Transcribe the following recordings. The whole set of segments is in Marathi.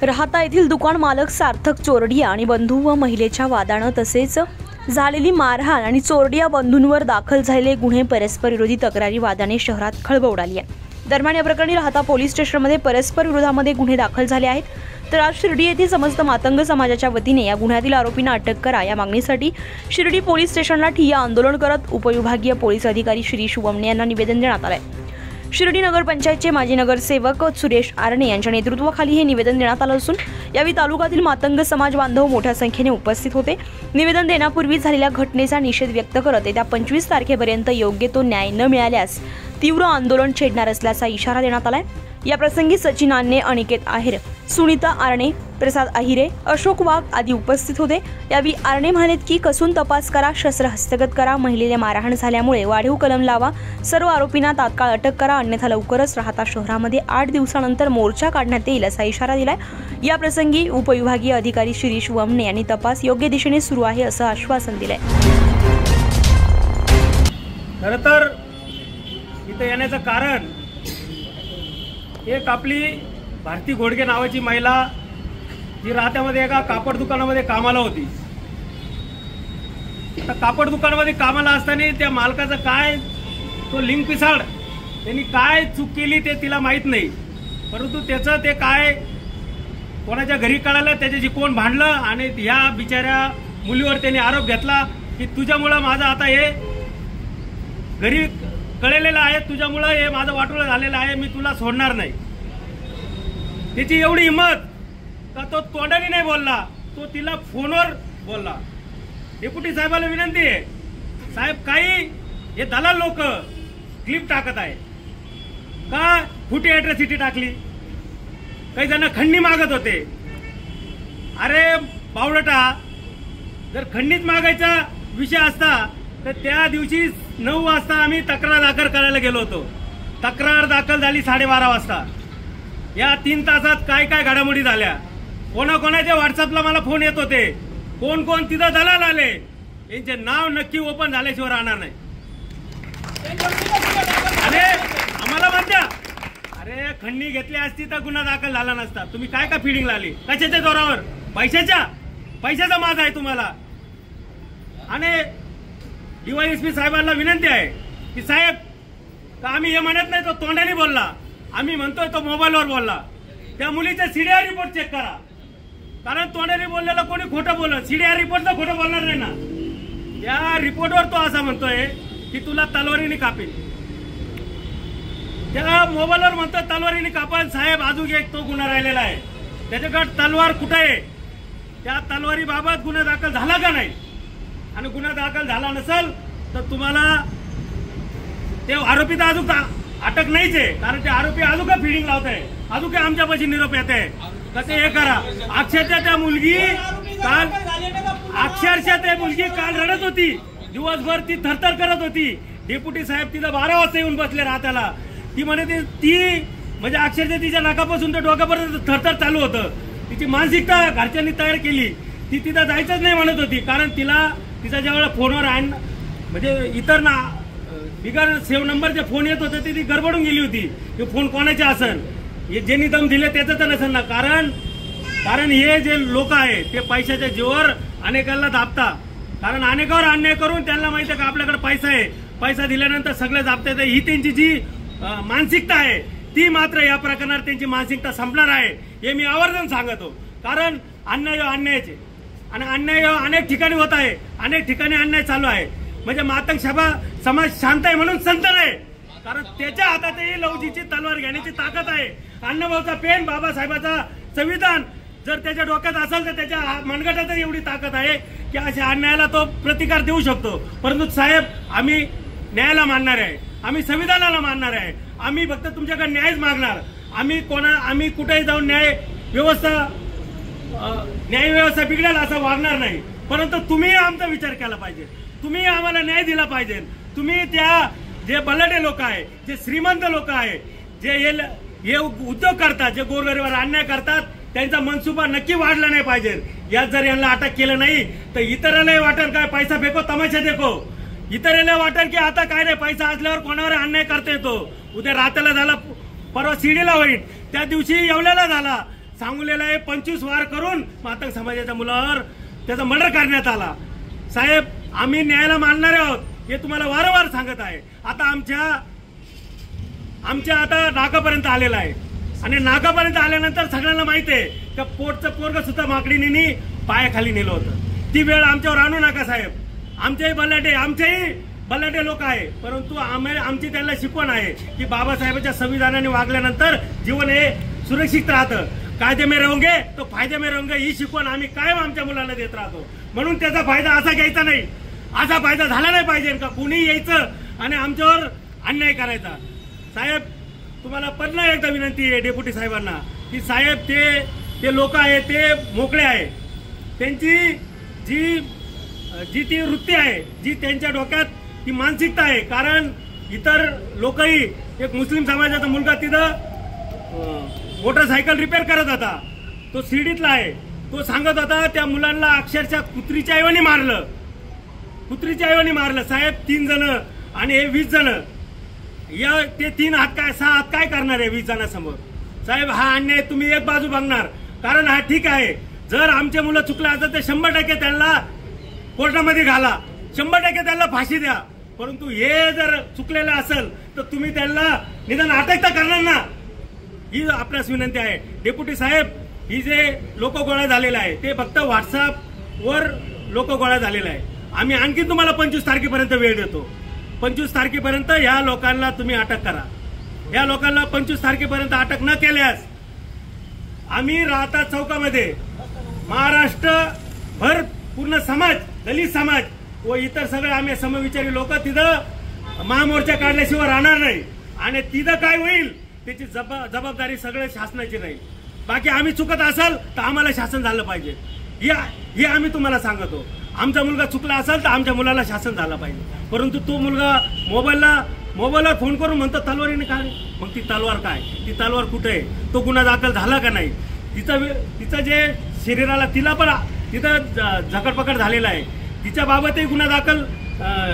राहता येथील दुकान मालक सार्थक चोरडिया आणि बंधू व महिलेच्या वादानं तसेच झालेली मारहाण आणि चोरडिया बंधूंवर दाखल झालेले गुन्हे परस्पर विरोधी तक्रारी वादाने शहरात खळबळ उडाली आहे। दरम्यान या प्रकरणी राहता पोलीस स्टेशनमध्ये परस्पर विरोधामध्ये गुन्हे दाखल झाले आहेत। तर आज शिर्डी येथील समस्त मातंग समाजाच्या वतीने या गुन्ह्यातील आरोपींना अटक करा या मागणीसाठी शिर्डी पोलीस स्टेशनला ठिय्या आंदोलन करत उपविभागीय पोलीस अधिकारी शिरीष वमने यांना निवेदन देण्यात आले। शिर्डी नगर पंचायतचे माजी नगरसेवक सुरेश आरणे यांच्या नेतृत्वाखाली हे निवेदन देण्यात आलं असून यावेळी तालुक्यातील मातंग समाज बांधव मोठ्या संख्येने उपस्थित होते। निवेदन देण्यापूर्वी झालेल्या घटनेचा निषेध व्यक्त करत येत्या 25 तारखेपर्यंत योग्य तो न्याय न मिळाल्यास तीव्र आंदोलन छेडणार असल्याचा इशारा देण्यात आलाय। या प्रसंगी सचिन आन्ने, अनिकेत आहेर, सुनीता आरणे, प्रसाद अहिरे, अशोक वाघ आदी उपस्थित होते। यावेळी आरणे म्हणालेत की कसून तपास करा, शस्त्र हस्तगत करा, महिलेला मारहाण झाल्यामुळे वाढीव कलम लावा, सर्व आरोपींना तात्काळ अटक करा, अन्यथा लवकरच राहता शहरामध्ये 8 दिवसानंतर मोर्चा काढण्यात येईल असा इशारा दिलाय। या प्रसंगी उपविभागीय अधिकारी शिरीष वमने यांनी तपास योग्य दिशेने सुरू आहे असं आश्वासन दिलंय। खरं तर इथे येण्याचं कारण एक आपली भारती घोडगे नावाची महिला जी राहत्यामध्ये एका कापड दुकानामध्ये कामाला होती। तर कापड दुकानामध्ये कामाला असताना त्या मालकाचं काय तो लिंक पिसाड त्यांनी काय चूक केली ते तिला माहीत नाही, परंतु त्याचं ते काय कोणाच्या घरी कळालं, त्याच्याशी कोण भांडलं आणि ह्या बिचाऱ्या मुलीवर त्यांनी आरोप घेतला की तुझ्यामुळं माझं आता हे घरी कळलेलं आहे, तुझ्यामुळं हे माझं वाटोळं झालेलं आहे, मी तुला सोडणार नाही। त्याची एवढी हिंमत का तो तोंडाने नाही बोलला, तो तिला फोनवर बोलला। डेप्युटी साहेबाला विनंती आहे, साहेब काही हे दलाल लोक क्लिप टाकत आहे का, खोटी ॲट्रॉसिटी टाकली, काही जण खंडणी मागत होते। अरे बावळटा, जर खंडणीच मागायचा विषय असता तर त्या दिवशी 9 वाजता आम्ही तक्रार दाखल करायला गेलो होतो। तक्रार दाखल झाली 12:30 वाजता। या 3 तासात काय काय घडामोडी झाल्या, कोणाकोणाच्या व्हॉट्सअपला मला फोन येत होते, कोण कोण तिथं दलाल आले, यांचे नाव नक्की ओपन झाल्याशिवाय राहणार नाही। अरे आम्हाला म्हणत्या, अरे खंडणी घेतली असती तर गुन्हा दाखल झाला नसता, तुम्ही काय का फिडिंग लावली, कशाच्या जोरावर, पैशाचा माज आहे तुम्हाला। आणि डीवायएसपी साहेबांना विनंती आहे की साहेब का आम्ही हे म्हणत नाही तो तोंडाने बोलला, आम्ही म्हणतोय तो मोबाईलवर बोलला। त्या मुलीचे सीडीआर रिपोर्ट चेक करा, कारण तोंडाने बोललेला कोणी खोटं बोललं, सीडीआर रिपोर्टला खोटं बोलणार नाही ना। त्या रिपोर्टवर तो असं म्हणतोय की तुला तलवारीने कापेल, त्या मोबाईलवर म्हणतोय तलवारीने कापेल। साहेब अजून एक तो गुन्हा राहिलेला आहे, त्याच्याकडे तलवार कुठे आहे, त्या तलवारीबाबत गुन्हा दाखल झाला का नाही, आणि गुन्हा दाखल झाला नसेल तर तुम्हाला ते आरोपी तर अजून अटक नाहीच आहे, कारण ते आरोपी अजून का फिडिंग लावत आहे, अजून काय आमच्यापाशी निरोप येत आहे, कसे हे करा। अक्षरशः त्या मुलगी काल रडत होती, दिवसभर ती थरथर करत होती। डेप्युटी साहेब तिथं 12 वाजता येऊन बसले राहत्याला, ती म्हणे ती म्हणजे अक्षरशः तिच्या नाकापासून तर डोक्यापर्यंत थरथर चालू होतं। तिची मानसिकता घरच्यांनी तयार केली, ती तिथं जायचंच नाही म्हणत होती, कारण तिचा ज्यावेळेला फोनवर म्हणजे इतर ना बिगर सेव्ह नंबरचे फोन येत होते ती गडबडून गेली होती की फोन कोणाचे असेल, हे ज्यांनी दम दिले त्याचं तर नसेल ना, कारण हे जे लोक आहे ते पैशाच्या जीवावर अनेकांना दाबता, कारण अनेकावर अन्याय करून त्यांना माहिती आहे का आपल्याकडे पैसा आहे, पैसा दिल्यानंतर सगळे दाबता येतं, ही त्यांची जी मानसिकता आहे ती मात्र या प्रकरणात त्यांची मानसिकता संपणार आहे हे मी आवर्जून सांगतो। कारण अन्यायाचे आणि अन्याय अनेक ठिकाणी होत आहे, अनेक ठिकाणी अन्याय चालू आहे, म्हणजे मातंग समाज शांत आहे म्हणून संत नाही, कारण त्याच्या हातातही लवजीची तलवार घेण्याची ताकद आहे। अण्णाभाऊचा पेन, बाबासाहेबाचा संविधान जर त्याच्या डोक्यात असेल तर त्याच्या मनगटात एवढी ताकद आहे की अशा अन्यायाला तो प्रतिकार देऊ शकतो। परंतु साहेब आम्ही न्यायाला मानणार आहे, आम्ही संविधानाला मानणार आहे, आम्ही फक्त तुमच्याकडे न्यायच मागणार, आम्ही कुठेही जाऊन न्याय व्यवस्था बिघडेल असं वागणार नाही, परंतु तुम्ही आमचा विचार केला पाहिजे, तुम्ही आम्हाला न्याय दिला पाहिजे। तुम्ही त्या जे बलाढ्य लोक आहे, जे श्रीमंत लोक आहे, जे उद्योग करतात, जे गोरगरिबावर अन्याय करतात, त्यांचा मनसुबा नक्की वाढला नाही पाहिजे। यात जर यांना अटक केलं नाही तर इतरांनाही वाटेल काय पैसा फेको तमाशा देखो, इतरांना वाटेल की आता काय नाही पैसा असल्यावर कोणावर अन्याय करता येतो। उद्या रात्याला झाला, परवा शिडीला होईल, त्या दिवशी येवल्याला झाला, सांगोल्याला 25 वार करून मातंग समाजाच्या मुलावर त्याचा मर्डर करण्यात आला. साहेब, आम्ही न्यायाला मानणार आहोत हे तुम्हाला वारंवार सांगत आहे. आता आमच्या आता नाकापर्यंत आलेला आहे आणि नाकापर्यंत आल्यानंतर सगळ्यांना माहिती आहे की पोटचं पोरग सुद्धा माकडीने पायाखाली नेलं होतं. ती वेळ आमच्यावर आणू नका साहेब. आमचेही बलाढ्य लोक आहे, परंतु आमची त्यांना शिकवण आहे की बाबासाहेबांच्या संविधानाने वागल्यानंतर जीवन हे सुरक्षित राहतं. कायदे में रहोगे तो फायदे में रहोगे ही शिकवण आम्ही कायम आमच्या मुलांना देत राहतो. म्हणून त्याचा फायदा असा घ्यायचा नाही, असा फायदा झाला नाही पाहिजे का कुणी यायचं आणि आमच्यावर अन्याय करायचा. साहेब, तुम्हाला पुन्हा एकदा विनंती आहे डेप्युटी साहेबांना की साहेब ते लोक आहे ते मोकळे आहे. त्यांची जी ती वृत्ती आहे, जी त्यांच्या डोक्यात ती मानसिकता आहे. कारण इतर लोकही, एक मुस्लिम समाजाचा मुलगा तिथं मोटरसायकल रिपेअर करत होता, तो शिर्डीतला आहे. तो सांगत होता त्या मुलांना अक्षरशः कुत्रीच्या ऐवणी मारलं. साहेब, 3 जण आणि हे 20 जण, ते 6 हात काय करणार आहे 20 जणांसमोर. साहेब, हा अन्याय तुम्ही एक बाजू बघणार. कारण हा ठीक आहे, जर आमचे मुलं चुकलं असतं तर 100% त्यांना कोर्टामध्ये घाला, 100% त्यांना फाशी द्या. परंतु हे जर चुकलेलं असेल तर तुम्ही त्यांना निदान अटक तर करणार ना, ही आपल्यास विनंती आहे. डेप्युटी साहेब, ही जे लोक गोळा झालेला आहे ते फक्त व्हॉट्सअपवर लोक गोळा झालेला आहे. आम्ही आणखी तुम्हाला 25 तारखेपर्यंत वेळ देतो. 25 तारखेपर्यंत ह्या लोकांना तुम्ही अटक करा. या लोकांना 25 तारखेपर्यंत अटक न केल्यास आम्ही राहता चौकामध्ये महाराष्ट्रभर पूर्ण समाज, दलित समाज व इतर सगळे आम्ही समविचारी लोक तिथं महामोर्चा काढल्याशिवाय राहणार नाही. आणि तिथं काय होईल त्याची जबाबदारी सगळे शासनाची नाही. बाकी आम्ही चुकत असेल तर आम्हाला शासन झालं पाहिजे, हे आम्ही तुम्हाला सांगतो. आमचा मुलगा चुकला असेल तर आमच्या मुलाला शासन झालं पाहिजे. परंतु तो मुलगा मोबाईलवर फोन करून म्हणतो तलवारीने काय, मग ती तलवार काय, ती तलवार कुठे आहे, तो गुन्हा दाखल झाला का नाही, तिचं जे शरीराला तिला पण तिथं झकडपकड झालेला आहे, तिच्या बाबतही गुन्हा दाखल,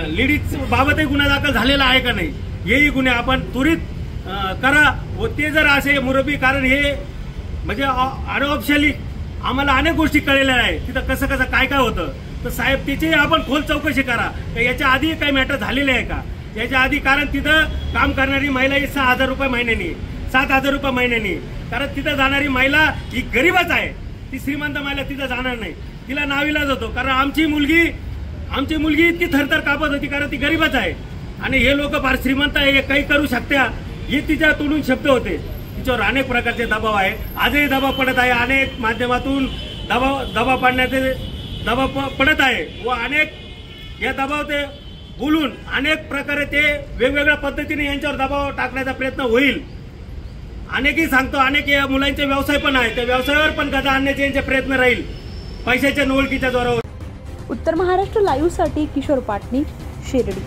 लेडीज बाबतही गुन्हा दाखल झालेला आहे का नाही, हेही गुन्हे आपण त्वरित करा. व ते जर असे मुरबी, कारण हे म्हणजे अनऑफिशियली आम्हाला अनेक गोष्टी कळलेल्या आहे तिथं कसं काय होतं. तर साहेब, त्याची आपण खोल चौकशी करा. याच्या आधी काही मॅटर झालेले आहे का याच्या आधी. कारण तिथं काम करणारी महिला ही 6,000 रुपये महिन्यानी, 7,000 रुपये महिन्यानी. कारण तिथं जाणारी महिला ही गरीबच आहे, ती श्रीमंत महिला तिथं जाणार नाही. तिला नाविलाज होतो. कारण आमची मुलगी इतकी थरथर कापत होती कारण ती गरीबच आहे. आणि हे लोक फार श्रीमंत आहे, हे काही करू शकत्या, हे तिच्या तोडून शब्द होते. तिच्यावर अनेक प्रकारचे दबाव आहे, आजही दबाव पडत आहे. अनेक माध्यमातून दबाव पाडण्याचे दबाव पडत आहे व अनेक या दबाव ते बोलून अनेक प्रकारे ते वेगवेगळ्या पद्धतीने यांच्यावर दबाव टाकण्याचा प्रयत्न होईल. अनेकही सांगतो, अनेक या मुलांचे व्यवसाय पण आहे, त्या व्यवसायावर पण गदा आणण्याचे यांचे प्रयत्न राहील पैशाच्या नोळकीच्या जोरावर. उत्तर महाराष्ट्र लाईव्ह साठी किशोर पाटणी, शिर्डी.